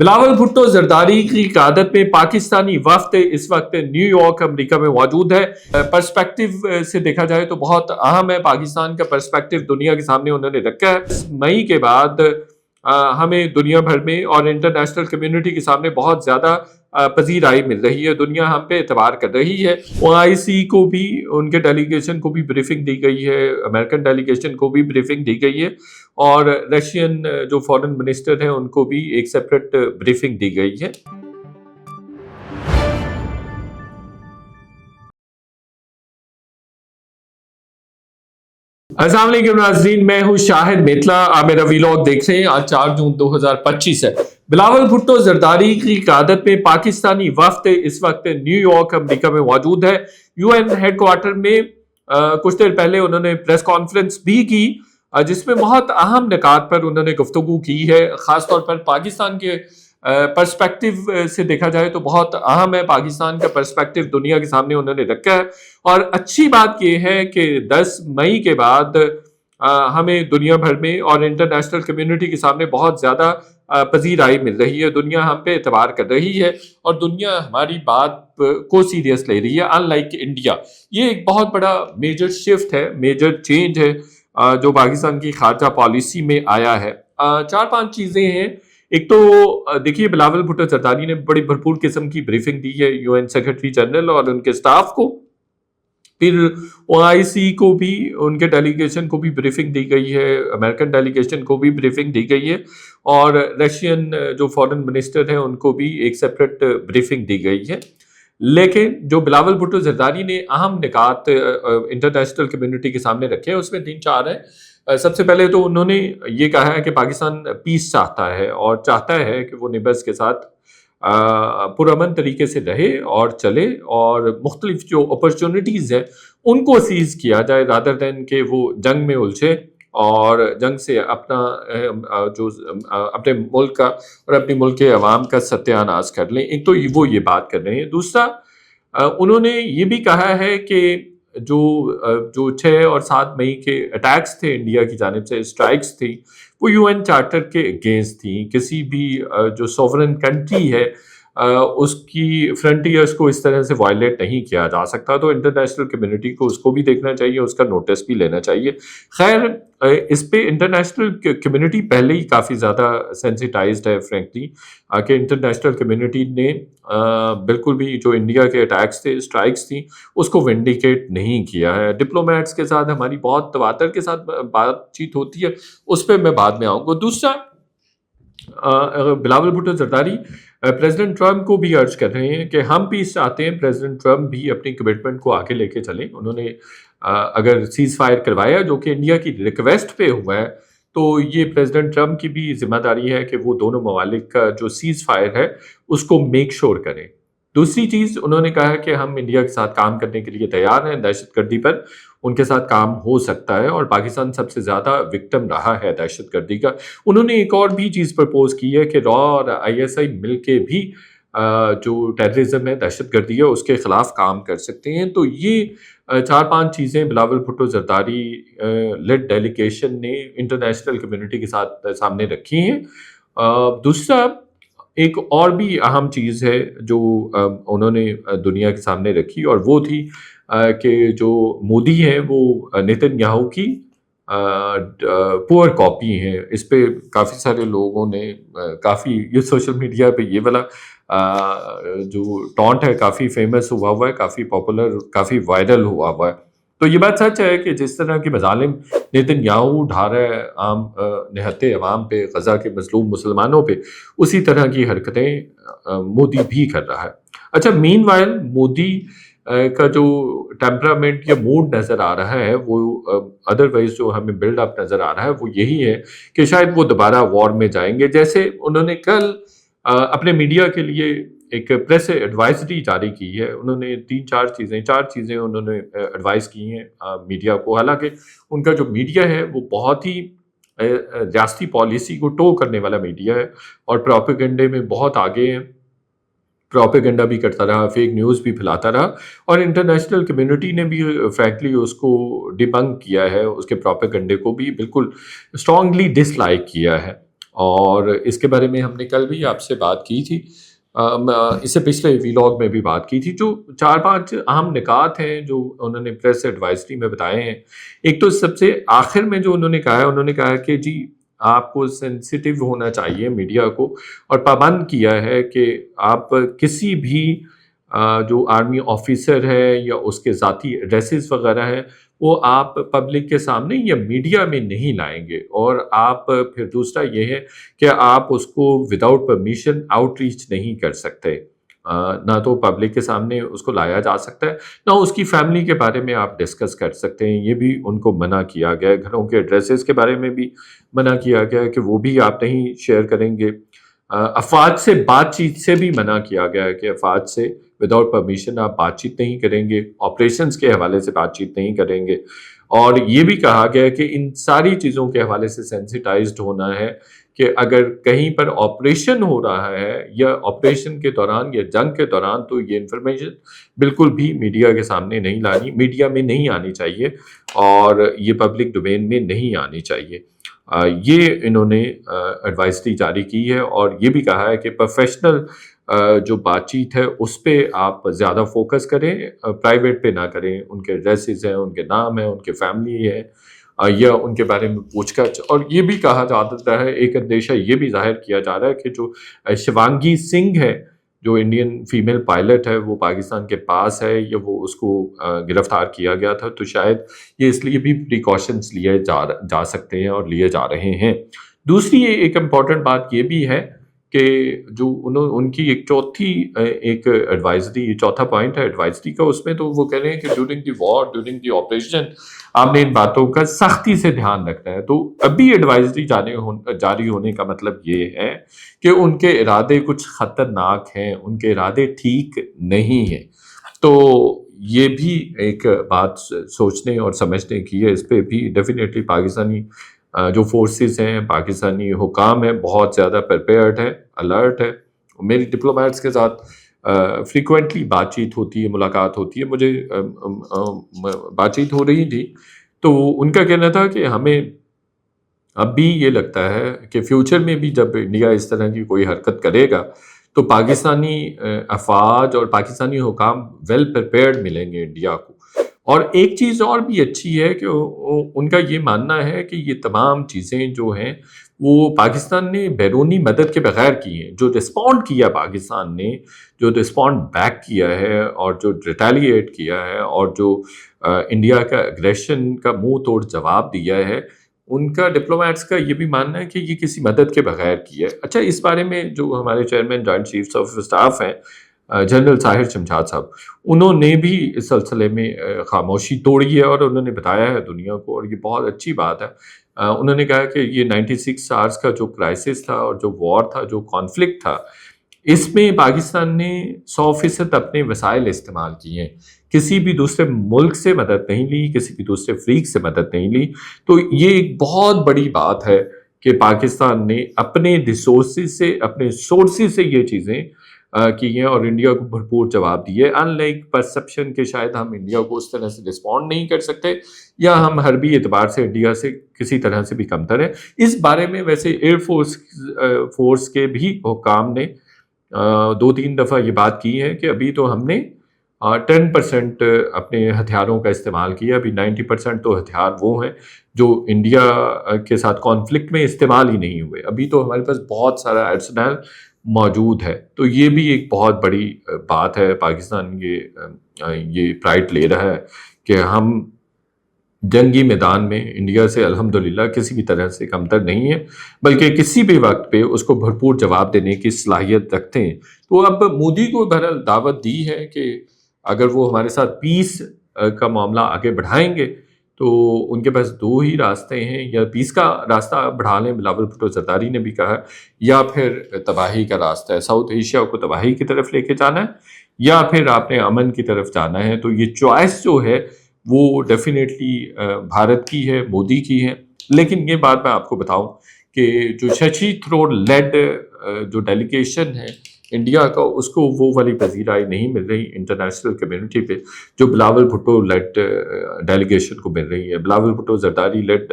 بلاول بھٹو زرداری کی قیادت میں پاکستانی وفد اس وقت نیو یارک امریکہ میں موجود ہے۔ پرسپیکٹو سے دیکھا جائے تو بہت اہم ہے، پاکستان کا پرسپیکٹو دنیا کے سامنے انہوں نے رکھا ہے۔ مئی کے بعد ہمیں دنیا بھر میں اور انٹرنیشنل کمیونٹی کے سامنے بہت زیادہ پذیرائی مل رہی ہے، دنیا ہم پہ اعتبار کر رہی ہے۔ OIC کو بھی، ان کے ڈیلیگیشن کو بھی بریفنگ دی گئی ہے، امریکن ڈیلیگیشن کو بھی بریفنگ دی گئی ہے، اور رشین جو فارن منسٹر ہیں ان کو بھی ایک سیپریٹ بریفنگ دی گئی ہے۔ السلام علیکم ناظرین، میں ہوں شاہد میتلا، آپ میرا ویلاگ دیکھ رہے ہیں۔ آج 4 جون 2025 ہے۔ بلاول بھٹو زرداری کی قیادت میں پاکستانی وفد اس وقت نیو یارک امریکہ میں موجود ہے۔ UN ہیڈ کوارٹر میں کچھ دیر پہلے انہوں نے پریس کانفرنس بھی کی، جس میں بہت اہم نکات پر انہوں نے گفتگو کی ہے، خاص طور پر پاکستان کے پرسپیکٹو سے دیکھا جائے تو بہت اہم ہے، پاکستان کا پرسپیکٹو دنیا کے سامنے انہوں نے رکھا ہے۔ اور اچھی بات یہ ہے کہ 10 مئی کے بعد ہمیں دنیا بھر میں اور انٹرنیشنل کمیونٹی کے سامنے بہت زیادہ پذیرائی مل رہی ہے، دنیا ہم پہ اعتبار کر رہی ہے، اور دنیا ہماری بات کو سیریس لے رہی ہے، ان لائک انڈیا۔ یہ ایک بہت بڑا میجر شفٹ ہے، میجر چینج ہے جو پاکستان کی خارجہ پالیسی میں آیا ہے۔ 4-5 چیزیں ہیں۔ ایک تو دیکھیے، بلاول بھٹو زرداری نے بڑی بھرپور قسم کی بریفنگ دی ہے UN سیکرٹری جنرل اور ان کے سٹاف کو، پھر OIC کو بھی، ان کے ڈیلیگیشن کو بھی بریفنگ دی گئی ہے، امریکن ڈیلیگیشن کو بھی بریفنگ دی گئی ہے، اور رشین جو فارن منسٹر ہیں ان کو بھی ایک سیپریٹ بریفنگ دی گئی ہے۔ لیکن جو بلاول بھٹو زرداری نے اہم نکات انٹرنیشنل کمیونٹی کے سامنے رکھے ہیں، اس میں 3-4 ہیں۔ سب سے پہلے تو انہوں نے یہ کہا ہے کہ پاکستان پیس چاہتا ہے، اور چاہتا ہے کہ وہ نیبرز کے ساتھ پرامن طریقے سے رہے اور چلے، اور مختلف جو اپرچونٹیز ہیں ان کو سیز کیا جائے، رادر دین کہ وہ جنگ میں الجھے اور جنگ سے اپنا جو اپنے ملک کا اور اپنے ملک کے عوام کا ستیہ ناش کر لیں۔ ایک تو وہ یہ بات کر رہے ہیں۔ دوسرا، انہوں نے یہ بھی کہا ہے کہ جو 6 اور 7 مئی کے اٹیکس تھے انڈیا کی جانب سے، اسٹرائکس تھی، وہ UN چارٹر کے اگینسٹ تھیں۔ کسی بھی جو سوورن کنٹری ہے اس کی فرنٹیئرز کو اس طرح سے وائلیٹ نہیں کیا جا سکتا، تو انٹرنیشنل کمیونٹی کو اس کو بھی دیکھنا چاہیے، اس کا نوٹس بھی لینا چاہیے۔ خیر، اس پہ انٹرنیشنل کمیونٹی پہلے ہی کافی زیادہ سینسیٹائزڈ ہے فرینکلی، کہ انٹرنیشنل کمیونٹی نے بالکل بھی جو انڈیا کے اٹیکس تھے، اسٹرائکس تھیں، اس کو ونڈیکیٹ نہیں کیا ہے۔ ڈپلومیٹس کے ساتھ ہماری بہت تواتر کے ساتھ بات چیت ہوتی ہے، اس پہ میں بعد میں آؤں گا۔ دوسرا، بلاول بھٹو زرداری پریزیڈنٹ ٹرمپ کو بھی ارج کر رہے ہیں کہ ہم پیس چاہتے ہیں، پریزیڈنٹ ٹرمپ بھی اپنی کمٹمنٹ کو آگے لے کے چلیں۔ انہوں نے اگر سیز فائر کروایا جو کہ انڈیا کی ریکویسٹ پہ ہوا ہے، تو یہ پریزیڈنٹ ٹرمپ کی بھی ذمہ داری ہے کہ وہ دونوں ممالک کا جو سیز فائر ہے اس کو میک شور کریں۔ دوسری چیز، انہوں نے کہا کہ ہم انڈیا کے ساتھ کام کرنے کے لیے تیار ہیں، دہشت گردی پر ان کے ساتھ کام ہو سکتا ہے، اور پاکستان سب سے زیادہ وکٹم رہا ہے دہشت گردی کا۔ انہوں نے ایک اور بھی چیز پرپوز کی ہے کہ را اور ISI مل کے بھی جو ٹیررزم ہے، دہشت گردی ہے، اس کے خلاف کام کر سکتے ہیں۔ تو یہ 4-5 چیزیں بلاول بھٹو زرداری لیڈ ڈیلیگیشن نے انٹرنیشنل کمیونٹی کے ساتھ سامنے رکھی ہیں۔ دوسرا، ایک اور بھی اہم چیز ہے جو انہوں نے دنیا کے سامنے رکھی، اور وہ تھی کہ جو مودی ہیں وہ نیتن یاہو کی پور کاپی ہیں۔ اس پہ کافی سارے لوگوں نے کافی، یہ سوشل میڈیا پہ یہ والا جو ٹونٹ ہے کافی فیمس ہوا ہے، کافی پاپولر، کافی وائرل ہوا ہے۔ تو یہ بات سچ ہے کہ جس طرح کے مظالم نیتن یاہو ڈھا رہا ہے عام نہتے عوام پہ، غزہ کے مظلوم مسلمانوں پہ، اسی طرح کی حرکتیں مودی بھی کر رہا ہے۔ اچھا، مین وائل مودی کا جو ٹیمپرامنٹ یا موڈ نظر آ رہا ہے، وہ ادروائز جو ہمیں بلڈ اپ نظر آ رہا ہے وہ یہی ہے کہ شاید وہ دوبارہ وار میں جائیں گے۔ جیسے انہوں نے کل اپنے میڈیا کے لیے ایک پریس ایڈوائزری جاری کی ہے، انہوں نے 4 چیزیں انہوں نے ایڈوائز کی ہیں میڈیا کو۔ حالانکہ ان کا جو میڈیا ہے وہ بہت ہی ریاستی پالیسی کو ٹو کرنے والا میڈیا ہے، اور پروپیگنڈے میں بہت آگے ہیں، پروپیگنڈا بھی کرتا رہا، فیک نیوز بھی پھیلاتا رہا، اور انٹرنیشنل کمیونٹی نے بھی فرینکلی اس کو ڈیبنک کیا ہے، اس کے پروپیگنڈے کو بھی بالکل اسٹرانگلی ڈس لائک کیا ہے۔ اور اس کے بارے میں ہم نے کل بھی آپ سے بات کی تھی، اس سے پچھلے ویلاگ میں بھی بات کی تھی۔ جو 4-5 اہم نکات ہیں جو انہوں نے پریس ایڈوائزری میں بتائے ہیں۔ ایک تو سب سے آخر میں جو انہوں نے کہا کہ جی آپ کو سینسیٹیو ہونا چاہیے میڈیا کو، اور پابند کیا ہے کہ آپ کسی بھی جو آرمی آفیسر ہے یا اس کے ذاتی ایڈریسز وغیرہ ہیں وہ آپ پبلک کے سامنے یا میڈیا میں نہیں لائیں گے، اور آپ پھر دوسرا یہ ہے کہ آپ اس کو وداؤٹ پرمیشن آؤٹ ریچ نہیں کر سکتے، نہ تو پبلک کے سامنے اس کو لایا جا سکتا ہے، نہ اس کی فیملی کے بارے میں آپ ڈسکس کر سکتے ہیں، یہ بھی ان کو منع کیا گیا ہے۔ گھروں کے ایڈریسز کے بارے میں بھی منع کیا گیا ہے کہ وہ بھی آپ نہیں شیئر کریں گے۔ افواج سے بات چیت سے بھی منع کیا گیا ہے کہ افواج سے وداؤٹ پرمیشن آپ بات چیت نہیں کریں گے، آپریشنز کے حوالے سے بات چیت نہیں کریں گے، اور یہ بھی کہا گیا ہے کہ ان ساری چیزوں کے حوالے سے سینسیٹائزڈ ہونا ہے کہ اگر کہیں پر آپریشن ہو رہا ہے یا آپریشن کے دوران یا جنگ کے دوران تو یہ انفارمیشن بالکل بھی میڈیا کے سامنے نہیں لانی، میڈیا میں نہیں آنی چاہیے، اور یہ پبلک ڈومین میں نہیں آنی چاہیے۔ یہ انہوں نے ایڈوائزری جاری کی ہے، اور یہ بھی کہا ہے کہ پروفیشنل جو بات چیت ہے اس پہ آپ زیادہ فوکس کریں، پرائیویٹ پہ نہ کریں۔ ان کے ایڈریسز ہیں، ان کے نام ہیں، ان کے فیملی ہے، یا ان کے بارے میں پوچھ گچھ۔ اور یہ بھی کہا جاتا ہے، ایک اندیشہ یہ بھی ظاہر کیا جا رہا ہے کہ جو شیوانگی سنگھ ہے جو انڈین فیمیل پائلٹ ہے وہ پاکستان کے پاس ہے، یا وہ اس کو گرفتار کیا گیا تھا، تو شاید یہ اس لیے بھی پریکاشنز لیے جا سکتے ہیں اور لیے جا رہے ہیں۔ دوسری ایک امپورٹنٹ بات یہ بھی ہے کہ جو ان کی ایک چوتھی ایک ایڈوائزری، چوتھا پوائنٹ ہے ایڈوائزری کا، اس میں تو وہ کہہ رہے ہیں کہ during the war, during the operation آپ نے ان باتوں کا سختی سے دھیان رکھنا ہے۔ تو ابھی ایڈوائزری جاری ہونے کا مطلب یہ ہے کہ ان کے ارادے کچھ خطرناک ہیں، ان کے ارادے ٹھیک نہیں ہیں۔ تو یہ بھی ایک بات سوچنے اور سمجھنے کی ہے، اس پہ بھی ڈیفینیٹلی پاکستانی جو فورسز ہیں، پاکستانی حکام ہیں، بہت زیادہ پریپیئرڈ ہے، الرٹ ہے۔ میری ڈپلومیٹس کے ساتھ فریکوینٹلی بات چیت ہوتی ہے، ملاقات ہوتی ہے، مجھے بات چیت ہو رہی تھی، تو ان کا کہنا تھا کہ ہمیں اب بھی یہ لگتا ہے کہ فیوچر میں بھی جب انڈیا اس طرح کی کوئی حرکت کرے گا تو پاکستانی افواج اور پاکستانی حکام ویل پریپیئرڈ ملیں گے انڈیا کو۔ اور ایک چیز اور بھی اچھی ہے کہ ان کا یہ ماننا ہے کہ یہ تمام چیزیں جو ہیں وہ پاکستان نے بیرونی مدد کے بغیر کی ہیں۔ جو رسپونڈ کیا پاکستان نے، جو رسپونڈ بیک کیا ہے اور جو ریٹیلیٹ کیا ہے اور جو انڈیا کا اگریشن کا منہ توڑ جواب دیا ہے، ان کا ڈپلومیٹس کا یہ بھی ماننا ہے کہ یہ کسی مدد کے بغیر کی ہے۔ اچھا، اس بارے میں جو ہمارے chairman joint chiefs of staff ہیں جنرل طاہر شمشاد صاحب، انہوں نے بھی اس سلسلے میں خاموشی توڑی ہے، اور انہوں نے بتایا ہے دنیا کو، اور یہ بہت اچھی بات ہے۔ انہوں نے کہا کہ یہ 96 آورس کا جو کرائسس تھا اور جو وار تھا، جو کانفلکٹ تھا، اس میں پاکستان نے 100% اپنے وسائل استعمال کیے ہیں، کسی بھی دوسرے ملک سے مدد نہیں لی، کسی بھی دوسرے فریق سے مدد نہیں لی۔ تو یہ ایک بہت بڑی بات ہے کہ پاکستان نے اپنے ریسورسز سے، اپنے سورسز سے یہ چیزیں کی ہیں اور انڈیا کو بھرپور جواب دیے۔ ان لائک پرسپشن کہ شاید ہم انڈیا کو اس طرح سے رسپونڈ نہیں کر سکتے، یا ہم حربی اعتبار سے انڈیا سے کسی طرح سے بھی کمتر ہیں۔ اس بارے میں ویسے ایئر فورس کے بھی حکام نے 2-3 دفعہ یہ بات کی ہے کہ ابھی تو ہم نے 10% اپنے ہتھیاروں کا استعمال کیا، ابھی 90% تو ہتھیار وہ ہیں جو انڈیا کے ساتھ کانفلکٹ میں استعمال ہی نہیں ہوئے۔ ابھی تو ہمارے پاس بہت سارا ارسنل موجود ہے۔ تو یہ بھی ایک بہت بڑی بات ہے، پاکستان یہ پرائڈ لے رہا ہے کہ ہم جنگی میدان میں انڈیا سے الحمدللہ کسی بھی طرح سے کمتر نہیں ہے، بلکہ کسی بھی وقت پہ اس کو بھرپور جواب دینے کی صلاحیت رکھتے ہیں۔ تو اب مودی کو بہرحال دعوت دی ہے کہ اگر وہ ہمارے ساتھ پیس کا معاملہ آگے بڑھائیں گے تو ان کے پاس 2 ہی راستے ہیں، یا پیس کا راستہ بڑھا لیں، بلاول بھٹو زرداری نے بھی کہا، یا پھر تباہی کا راستہ ہے، ساؤتھ ایشیا کو تباہی کی طرف لے کے جانا ہے، یا پھر آپ نے امن کی طرف جانا ہے۔ تو یہ چوائس جو ہے وہ ڈیفینیٹلی بھارت کی ہے، مودی کی ہے۔ لیکن یہ بات میں آپ کو بتاؤں کہ جو ششی تھرور لیڈ جو ڈیلیگیشن ہے انڈیا کا اس کو وہ والی پذیرائی نہیں مل رہی انٹرنیشنل کمیونٹی پہ جو بلاول بھٹو لیڈ ڈیلیگیشن کو مل رہی ہے. بلاول بھٹو زرداری لیڈ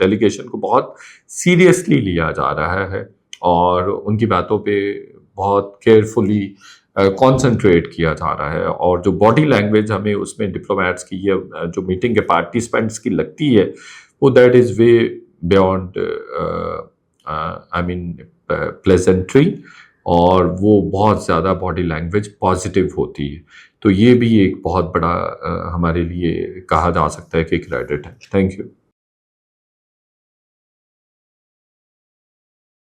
ڈیلیگیشن کو بہت سیریسلی لیا جا رہا ہے اور ان کی باتوں پہ بہت کیئرفلی کانسنٹریٹ کیا جا رہا ہے, اور جو باڈی لینگویج ہمیں اس میں ڈپلومیٹس کی یا جو میٹنگ کے پارٹیسپینٹس کی لگتی ہے وہ دیٹ از وے بیونڈ آئی مین پلیزنٹری, اور وہ بہت زیادہ باڈی لینگویج پازیٹیو ہوتی ہے. تو یہ بھی ایک بہت بڑا ہمارے لیے کہا جا سکتا ہے کہ کریڈٹ ہے. Thank you.